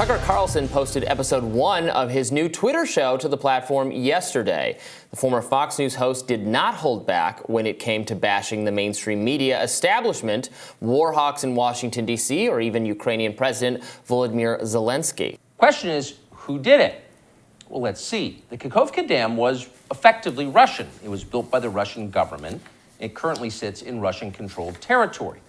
Tucker Carlson posted episode 1 of his new Twitter show to the platform yesterday. The former Fox News host did not hold back when it came to bashing the mainstream media establishment, war hawks in Washington, D.C., or even Ukrainian President Volodymyr Zelensky. Question is, who did it? Well, let's see. The Kakhovka Dam was effectively Russian. It was built by the Russian government. It currently sits in Russian-controlled territory.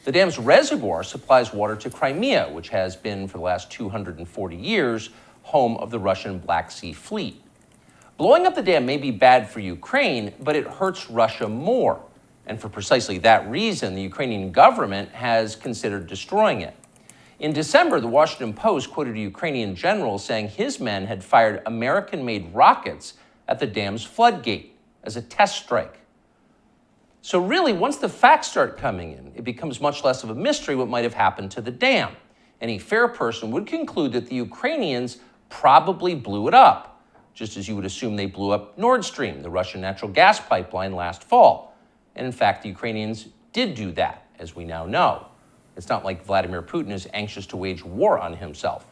The dam's reservoir supplies water to Crimea, which has been, for the last 240 years, home of the Russian Black Sea Fleet. Blowing up the dam may be bad for Ukraine, but it hurts Russia more. And for precisely that reason, the Ukrainian government has considered destroying it. In December, the Washington Post quoted a Ukrainian general saying his men had fired American-made rockets at the dam's floodgate as a test strike. So really, once the facts start coming in, it becomes much less of a mystery what might have happened to the dam. Any fair person would conclude that the Ukrainians probably blew it up, just as you would assume they blew up Nord Stream, the Russian natural gas pipeline, last fall. And in fact, the Ukrainians did do that, as we now know. It's not like Vladimir Putin is anxious to wage war on himself.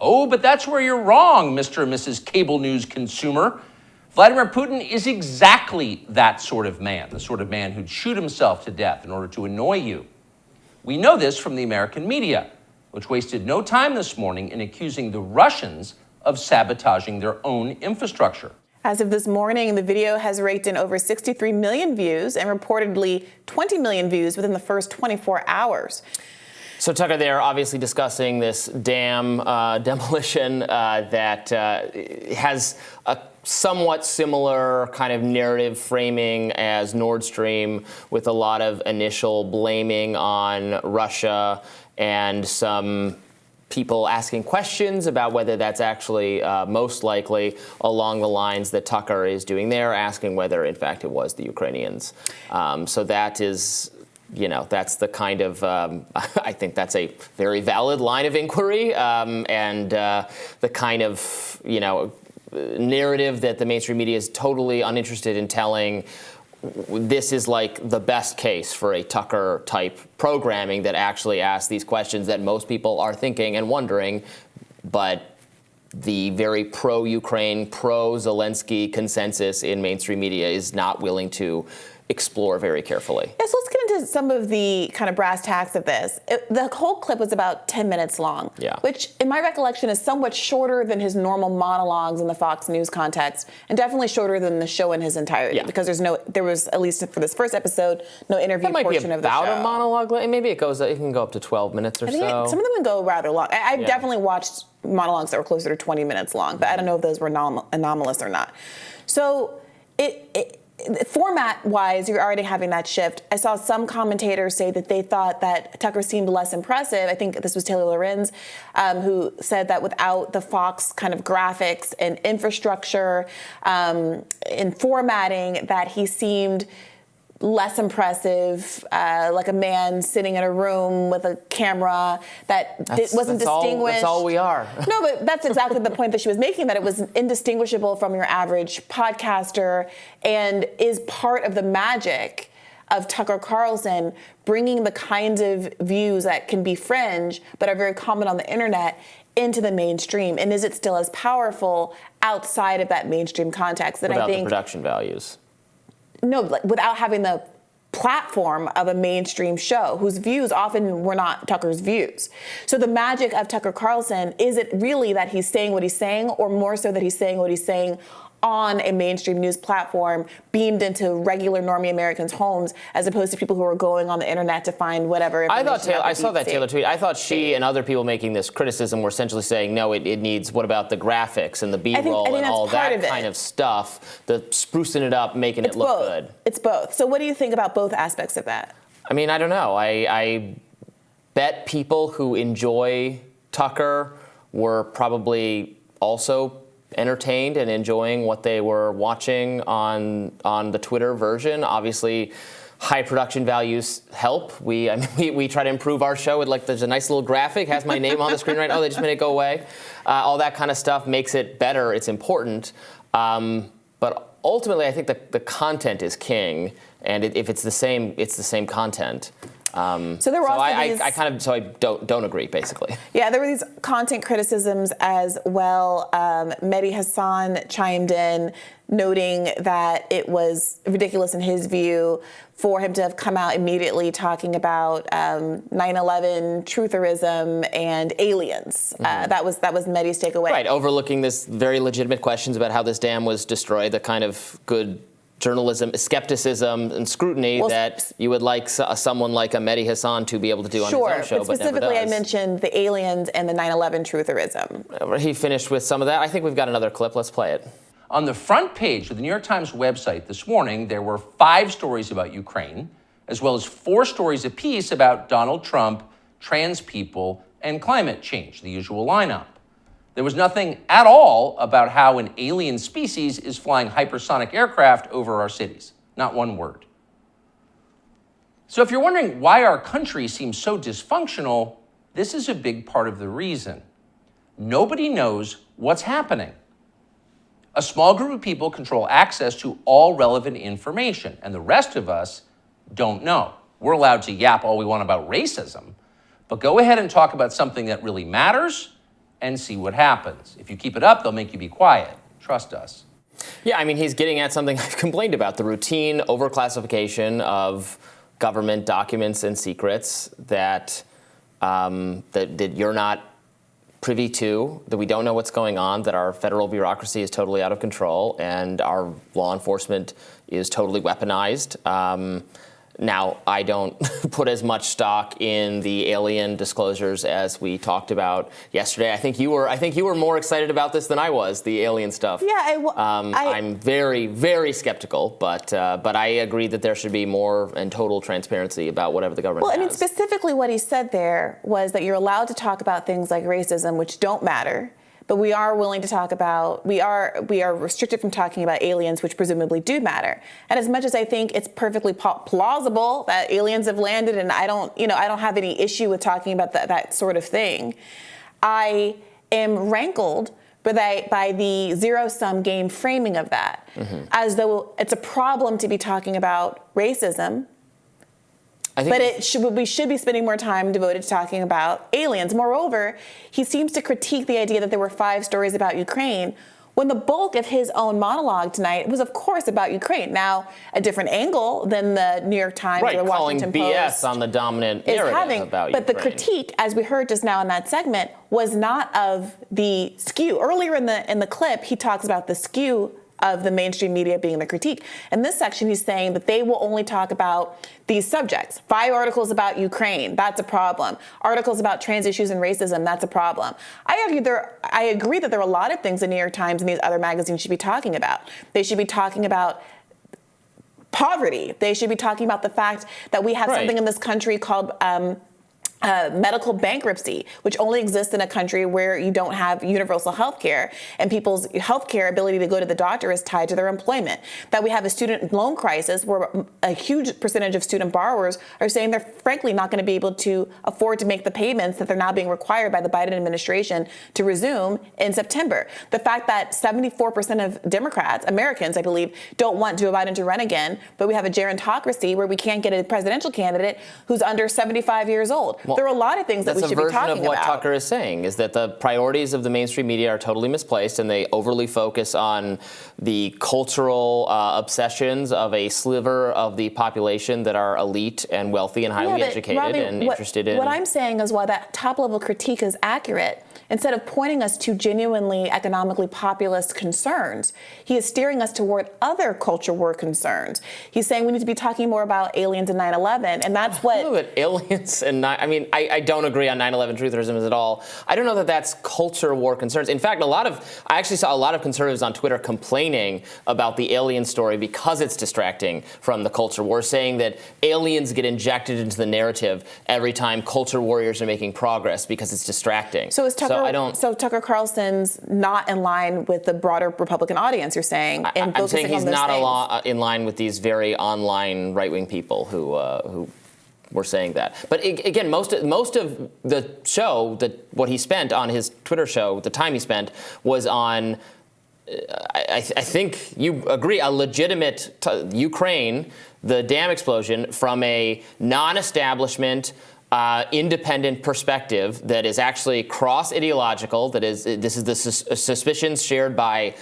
Oh, but that's where you're wrong, Mr. and Mrs. Cable News consumer. Vladimir Putin is exactly that sort of man, the sort of man who'd shoot himself to death in order to annoy you. We know this from the American media, which wasted no time this morning in accusing the Russians of sabotaging their own infrastructure. As of this morning, the video has raked in over 63 million views and reportedly 20 million views within the first 24 hours. So, Tucker, they're obviously discussing this dam demolition that has a somewhat similar kind of narrative framing as Nord Stream, with a lot of initial blaming on Russia and some people asking questions about whether that's actually most likely along the lines that Tucker is doing there, asking whether, in fact, it was the Ukrainians. So that is... that's the kind of, I think that's a very valid line of inquiry, and the kind of, narrative that the mainstream media is totally uninterested in telling. This is like the best case for a Tucker-type programming that actually asks these questions that most people are thinking and wondering, but the very pro-Ukraine, pro-Zelensky consensus in mainstream media is not willing to explore very carefully. Yes, let's get into some of the kind of brass tacks of this. The whole clip was about 10 minutes long, which in my recollection is somewhat shorter than his normal monologues in the Fox News context, and definitely shorter than the show in his entirety, because there was, at least for this first episode, no interview portion of the show. That might be about a monologue. Maybe it can go up to 12 minutes or so. Some of them would go rather long. I've definitely watched monologues that were closer to 20 minutes long, but I don't know if those were anomalous or not. So format-wise, you're already having that shift. I saw some commentators say that they thought that Tucker seemed less impressive. I think this was Taylor Lorenz, who said that without the Fox kind of graphics and infrastructure and formatting, that he seemed less impressive, like a man sitting in a room with a camera that wasn't distinguished. That's all we are. No, but that's exactly the point that she was making, that it was indistinguishable from your average podcaster and is part of the magic of Tucker Carlson, bringing the kinds of views that can be fringe but are very common on the internet into the mainstream. And is it still as powerful outside of that mainstream context? Without the production values. No, without having the platform of a mainstream show whose views often were not Tucker's views. So the magic of Tucker Carlson, is it really that he's saying what he's saying, or more so that he's saying what he's saying on a mainstream news platform beamed into regular normie Americans' homes, as opposed to people who are going on the internet to find whatever information? I saw that Taylor tweet. I thought she and other people making this criticism were essentially saying, no, it needs, what about the graphics and the B-roll and all that kind of stuff, the sprucing it up, making it look good. It's both. So what do you think about both aspects of that? I mean, I don't know. I bet people who enjoy Tucker were probably also entertained and enjoying what they were watching on the Twitter version. Obviously, high production values help. We try to improve our show. There's a nice little graphic, has my name on the screen right now. They just made it go away. All that kind of stuff makes it better. It's important. But ultimately, I think the content is king. And if it's the same content. So there were also I don't agree, basically. Yeah, there were these content criticisms as well. Mehdi Hassan chimed in, noting that it was ridiculous in his view for him to have come out immediately talking about 9/11 trutherism and aliens. That was Mehdi's takeaway. Right, overlooking this very legitimate questions about how this dam was destroyed, the kind of good journalism, skepticism, and scrutiny that you would like someone like a Mehdi Hassan to be able to do on his own show, but specifically I mentioned the aliens and the 9/11 trutherism. He finished with some of that. I think we've got another clip. Let's play it. On the front page of the New York Times website this morning, there were 5 stories about Ukraine, as well as 4 stories apiece about Donald Trump, trans people, and climate change, the usual lineup. There was nothing at all about how an alien species is flying hypersonic aircraft over our cities. Not one word. So if you're wondering why our country seems so dysfunctional, this is a big part of the reason. Nobody knows what's happening. A small group of people control access to all relevant information, and the rest of us don't know. We're allowed to yap all we want about racism, but go ahead and talk about something that really matters and see what happens. If you keep it up, they'll make you be quiet. Trust us. Yeah, I mean, he's getting at something I've complained about, the routine overclassification of government documents and secrets that you're not privy to, that we don't know what's going on, that our federal bureaucracy is totally out of control, and our law enforcement is totally weaponized. Now, I don't put as much stock in the alien disclosures as we talked about yesterday. I think you were more excited about this than I was, the alien stuff. Yeah, I'm very, very skeptical, but I agree that there should be more and total transparency about whatever the government has. Well, I mean, specifically what he said there was that you're allowed to talk about things like racism, which don't matter. But we are willing to talk about, we are restricted from talking about aliens, which presumably do matter. And as much as I think it's perfectly plausible that aliens have landed, and I don't have any issue with talking about that sort of thing, I am rankled by the zero-sum game framing of that, as though it's a problem to be talking about racism. We should be spending more time devoted to talking about aliens. Moreover, he seems to critique the idea that there were 5 stories about Ukraine, when the bulk of his own monologue tonight was, of course, about Ukraine. Now, a different angle than the New York Times or the Washington Post. Calling BS on the dominant narrative about Ukraine. But the critique, as we heard just now in that segment, was not of the skew. Earlier in the clip, he talks about the skew of the mainstream media being the critique. In this section, he's saying that they will only talk about these subjects. 5 articles about Ukraine, that's a problem. Articles about trans issues and racism, that's a problem. I agree that there are a lot of things the New York Times and these other magazines should be talking about. They should be talking about poverty. They should be talking about the fact that we have something in this country called medical bankruptcy, which only exists in a country where you don't have universal health care, and people's health care ability to go to the doctor is tied to their employment. That we have a student loan crisis where a huge percentage of student borrowers are saying they're frankly not going to be able to afford to make the payments that they're now being required by the Biden administration to resume in September. The fact that 74% of Democrats, Americans, I believe, don't want Joe Biden to run again, but we have a gerontocracy where we can't get a presidential candidate who's under 75 years old. Well, there are a lot of things that we should be talking about. That's a version of what Tucker is saying, is that the priorities of the mainstream media are totally misplaced, and they overly focus on the cultural obsessions of a sliver of the population that are elite and wealthy and highly educated and interested in. What I'm saying is, while that top-level critique is accurate, instead of pointing us to genuinely economically populist concerns, he is steering us toward other culture war concerns. He's saying we need to be talking more about aliens and 9/11, and that's what... No, but aliens and... I don't agree on 9/11 trutherism at all. I don't know that that's culture war concerns. In fact, I actually saw a lot of conservatives on Twitter complaining about the alien story because it's distracting from the culture war, saying that aliens get injected into the narrative every time culture warriors are making progress because it's distracting. So Tucker Carlson's not in line with the broader Republican audience, you're saying? I'm saying he's not in line with these very online right-wing people who were saying that. But again, most of the show, what he spent on his Twitter show, the time he spent, was on I think you agree, a legitimate Ukraine, the dam explosion, from a non-establishment, independent perspective that is actually cross-ideological, this is the suspicions shared by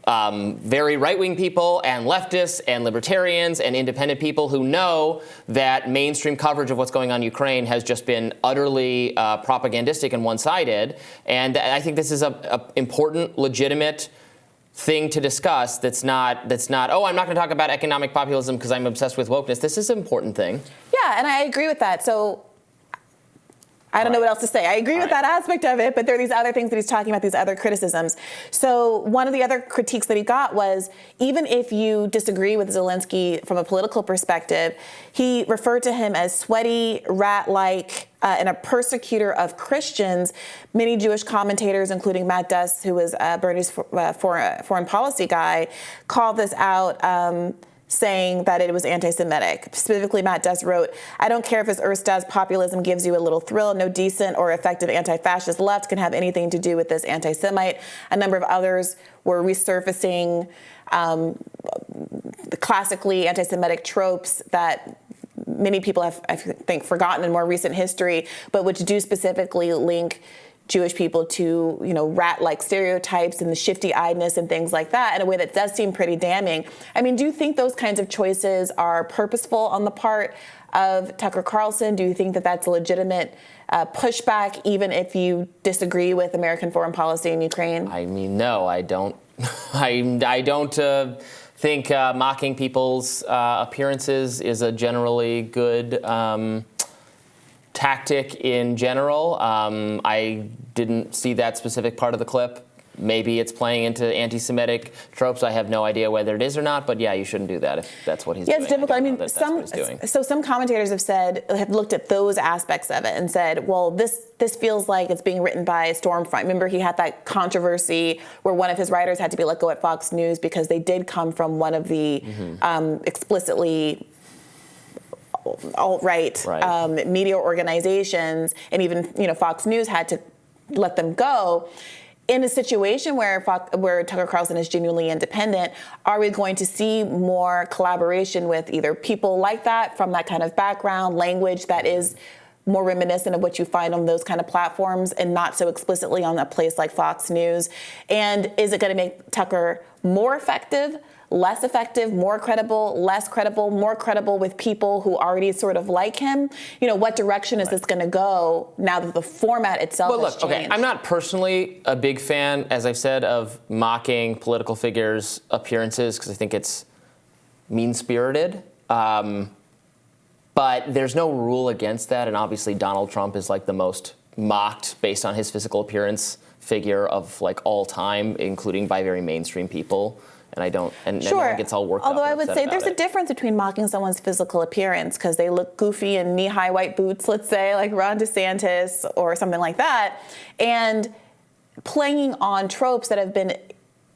very right-wing people and leftists and libertarians and independent people who know that mainstream coverage of what's going on in Ukraine has just been utterly propagandistic and one-sided. And I think this is a important, legitimate thing to discuss that's not, oh, I'm not going to talk about economic populism because I'm obsessed with wokeness. This is an important thing. Yeah, and I agree with that. So I don't know what else to say. I agree with that aspect of it, but there are these other things that he's talking about, these other criticisms. So one of the other critiques that he got was, even if you disagree with Zelensky from a political perspective, he referred to him as sweaty, rat-like, and a persecutor of Christians. Many Jewish commentators, including Matt Duss, who was Bernie's foreign policy guy, called this out, saying that it was anti-Semitic. Specifically, Matt Duss wrote, "I don't care if his Erstas populism gives you a little thrill. No decent or effective anti-fascist left can have anything to do with this anti-Semite." A number of others were resurfacing the classically anti-Semitic tropes that many people have, I think, forgotten in more recent history, but which do specifically link Jewish people to, rat-like stereotypes and the shifty-eyedness and things like that in a way that does seem pretty damning. I mean, do you think those kinds of choices are purposeful on the part of Tucker Carlson? Do you think that that's a legitimate pushback, even if you disagree with American foreign policy in Ukraine? I mean, no, I don't. I don't think mocking people's appearances is a generally good tactic in general. I didn't see that specific part of the clip. Maybe it's playing into anti-Semitic tropes. I have no idea whether it is or not, but yeah, you shouldn't do that if that's what he's doing. Yeah, it's difficult. I mean, some commentators have looked at those aspects of it and said, well, this feels like it's being written by Stormfront. Remember, he had that controversy where one of his writers had to be let go at Fox News because they did come from one of the explicitly alt-right media organizations, and even Fox News had to let them go. In a situation where Tucker Carlson is genuinely independent, are we going to see more collaboration with either people like that from that kind of background, language that is more reminiscent of what you find on those kind of platforms and not so explicitly on a place like Fox News? And is it going to make Tucker more effective, less effective, more credible, less credible, more credible with people who already sort of like him? What direction is this going to go now that the format itself has changed? Okay, I'm not personally a big fan, as I've said, of mocking political figures' appearances because I think it's mean-spirited. But there's no rule against that, and obviously Donald Trump is like the most mocked based on his physical appearance figure of like all time, including by very mainstream people. And I don't, and sure. I think it's all worked Although up I would say there's a difference between mocking someone's physical appearance because they look goofy in knee-high white boots, let's say, like Ron DeSantis or something like that, and playing on tropes that have been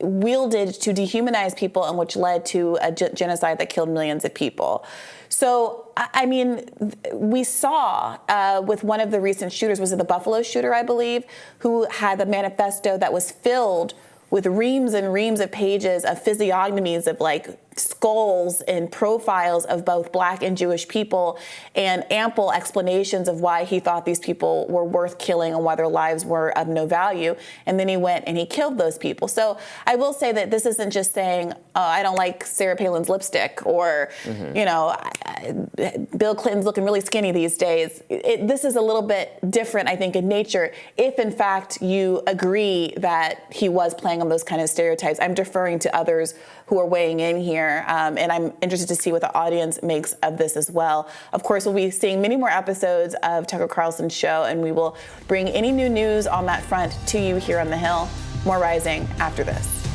wielded to dehumanize people and which led to a genocide that killed millions of people. So, I mean, we saw with one of the recent shooters, was it the Buffalo shooter, I believe, who had the manifesto that was filled with reams and reams of pages of physiognomies of like skulls and profiles of both Black and Jewish people and ample explanations of why he thought these people were worth killing and why their lives were of no value. And then he went and he killed those people. So I will say that this isn't just saying, oh, I don't like Sarah Palin's lipstick or, Bill Clinton's looking really skinny these days. This is a little bit different, I think, in nature. If, in fact, you agree that he was playing on those kind of stereotypes, I'm deferring to others who are weighing in here, and I'm interested to see what the audience makes of this as well. Of course, we'll be seeing many more episodes of Tucker Carlson's show, and we will bring any new news on that front to you here on The Hill. More Rising after this.